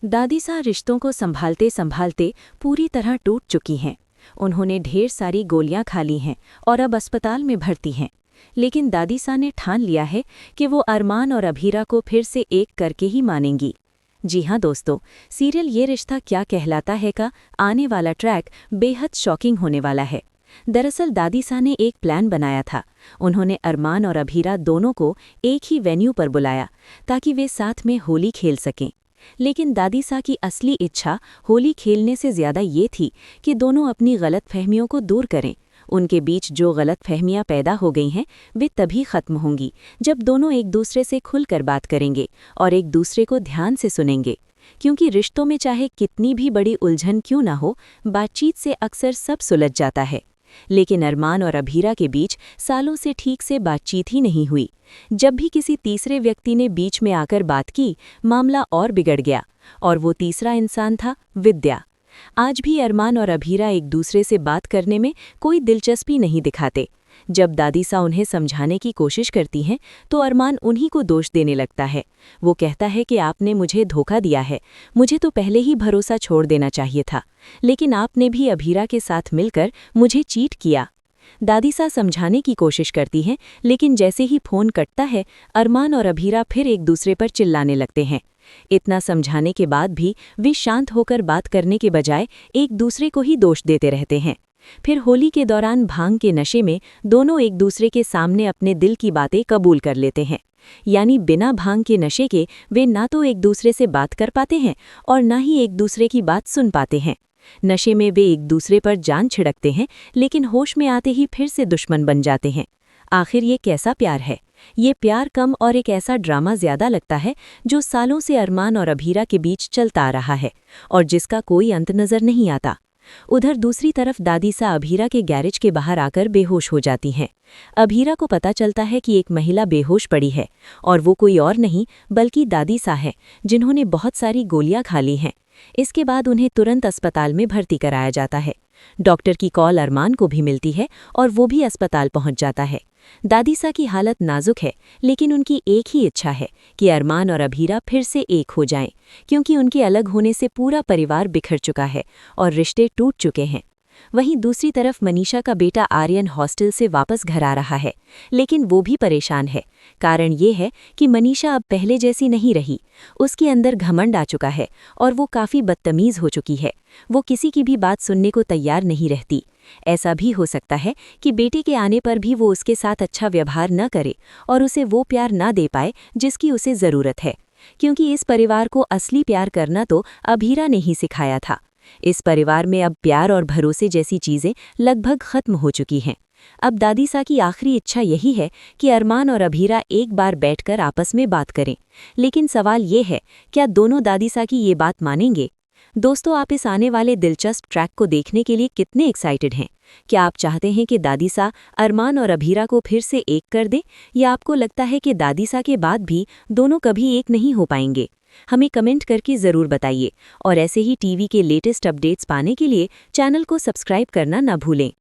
दादी सा रिश्तों को संभालते संभालते पूरी तरह टूट चुकी हैं। उन्होंने ढेर सारी गोलियां खा ली हैं और अब अस्पताल में भर्ती हैं। लेकिन दादी सा ने ठान लिया है कि वो अरमान और अभीरा को फिर से एक करके ही मानेंगी। जी हाँ दोस्तों, सीरियल ये रिश्ता क्या कहलाता है का आने वाला ट्रैक बेहद शॉकिंग होने वाला है। दरअसल दादी सा ने एक प्लान बनाया था। उन्होंने अरमान और अभीरा दोनों को एक ही वेन्यू पर बुलाया ताकि वे साथ में होली खेल सकें। लेकिन दादी सा की असली इच्छा होली खेलने से ज्यादा ये थी कि दोनों अपनी गलतफहमियों को दूर करें। उनके बीच जो गलतफहमियां पैदा हो गई हैं वे तभी खत्म होंगी जब दोनों एक दूसरे से खुलकर बात करेंगे और एक दूसरे को ध्यान से सुनेंगे। क्योंकि रिश्तों में चाहे कितनी भी बड़ी उलझन क्यों ना हो, बातचीत से अक्सर सब सुलझ जाता है। लेकिन अरमान और अभीरा के बीच सालों से ठीक से बातचीत ही नहीं हुई। जब भी किसी तीसरे व्यक्ति ने बीच में आकर बात की, मामला और बिगड़ गया। और वो तीसरा इंसान था विद्या। आज भी अरमान और अभीरा एक दूसरे से बात करने में कोई दिलचस्पी नहीं दिखाते। जब दादी सा उन्हें समझाने की कोशिश करती हैं तो अरमान उन्हीं को दोष देने लगता है। वो कहता है कि आपने मुझे धोखा दिया है, मुझे तो पहले ही भरोसा छोड़ देना चाहिए था, लेकिन आपने भी अभीरा के साथ मिलकर मुझे चीट किया। दादी सा समझाने की कोशिश करती हैं, लेकिन जैसे ही फोन कटता है अरमान और अभीरा फिर एक दूसरे पर चिल्लाने लगते हैं। इतना समझाने के बाद भी वे शांत होकर बात करने के बजाय एक दूसरे को ही दोष देते रहते हैं। फिर होली के दौरान भांग के नशे में दोनों एक दूसरे के सामने अपने दिल की बातें कबूल कर लेते हैं। यानी बिना भांग के नशे के वे ना तो एक दूसरे से बात कर पाते हैं और ना ही एक दूसरे की बात सुन पाते हैं। नशे में वे एक दूसरे पर जान छिड़कते हैं, लेकिन होश में आते ही फिर से दुश्मन बन जाते हैं। आखिर ये कैसा प्यार है? ये प्यार कम और एक ऐसा ड्रामा ज्यादा लगता है जो सालों से अरमान और अभीरा के बीच चलता आ रहा है और जिसका कोई अंत नजर नहीं आता। उधर दूसरी तरफ दादी सा अभीरा के गैरेज के बाहर आकर बेहोश हो जाती हैं। अभीरा को पता चलता है कि एक महिला बेहोश पड़ी है और वो कोई और नहीं बल्कि दादी सा है, जिन्होंने बहुत सारी गोलियां खा ली हैं। इसके बाद उन्हें तुरंत अस्पताल में भर्ती कराया जाता है। डॉक्टर की कॉल अरमान को भी मिलती है और वो भी अस्पताल पहुंच जाता है। दादी सा की हालत नाजुक है, लेकिन उनकी एक ही इच्छा है कि अरमान और अभीरा फिर से एक हो जाएं, क्योंकि उनके अलग होने से पूरा परिवार बिखर चुका है और रिश्ते टूट चुके हैं। वहीं दूसरी तरफ मनीषा का बेटा आर्यन हॉस्टल से वापस घर आ रहा है, लेकिन वो भी परेशान है। कारण ये है कि मनीषा अब पहले जैसी नहीं रही। उसके अंदर घमंड आ चुका है और वो काफ़ी बदतमीज़ हो चुकी है। वो किसी की भी बात सुनने को तैयार नहीं रहती। ऐसा भी हो सकता है कि बेटे के आने पर भी वो उसके साथ अच्छा व्यवहार न करे और उसे वो प्यार न दे पाए जिसकी उसे ज़रूरत है, क्योंकि इस परिवार को असली प्यार करना तो अभीरा ने ही सिखाया था। इस परिवार में अब प्यार और भरोसे जैसी चीज़ें लगभग खत्म हो चुकी हैं। अब दादी सा की आखिरी इच्छा यही है कि अरमान और अभीरा एक बार बैठकर आपस में बात करें। लेकिन सवाल ये है, क्या दोनों दादी सा की ये बात मानेंगे? दोस्तों, आप इस आने वाले दिलचस्प ट्रैक को देखने के लिए कितने एक्साइटेड हैं? क्या आप चाहते हैं कि दादी सा अरमान और अभीरा को फिर से एक कर दें, या आपको लगता है कि दादी सा के बाद भी दोनों कभी एक नहीं हो पाएंगे? हमें कमेंट करके ज़रूर बताइए और ऐसे ही टीवी के लेटेस्ट अपडेट्स पाने के लिए चैनल को सब्सक्राइब करना ना भूलें।